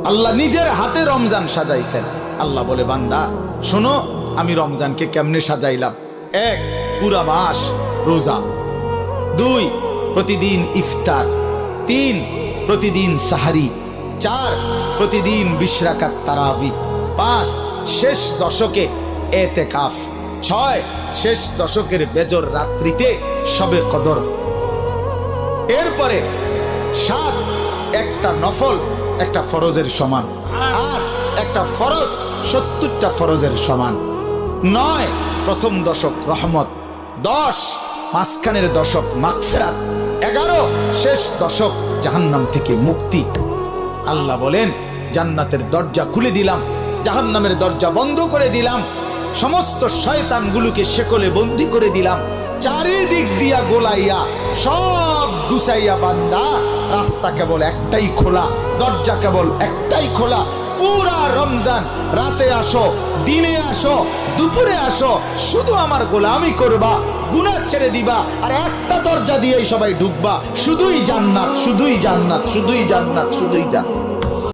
আল্লাহ নিজের হাতে রমজান সাজাইছেন। আল্লাহ বলে, বান্দা শোনো আমি রমজানকে কেমনে সাজাইলাম। 1, পুরা মাস রোজা। 2, প্রতিদিন ইফতার। 3, প্রতিদিন সাহারি। 4, প্রতিদিন 20 রাকাত তারাবি। 5, শেষ দশকে এতেকাফ। 6, শেষ দশকের বেজর রাত্রিতে শবে কদর। এরপরে 7, একটা নফল একটা ফরজের সমান। 8, একটা ফরজ 70টা ফরজের সমান। 9, প্রথম দশক রহমত। 10, মাঝখানের দশক মাগফিরাত। 11, শেষ দশক জাহান্নাম থেকে মুক্তি। আল্লাহ বলেন, জান্নাতের দরজা খুলে দিলাম, জাহান্নামের দরজা বন্ধ করে দিলাম, সমস্ত শয়তানগুলোকে শেকলে বন্দী করে দিলাম, চারিদিক দিয়া গোলাইয়া সব গুছাইয়া বান্দা রাস্তা কেবল একটাই খোলা, দরজা কেবল একটাই খোলা। পুরা রমজান রাতে আসো, দিনে আসো, দুপুরে আসো, শুধু আমার গোলামি করবা, গুনাহ ছেড়ে দিবা, আর একটা দরজা দিয়েই সবাই ঢুকবা। শুধুই জান্নাত, শুধুই জান্নাত, শুধুই জান্নাত, শুধুই জান্নাত।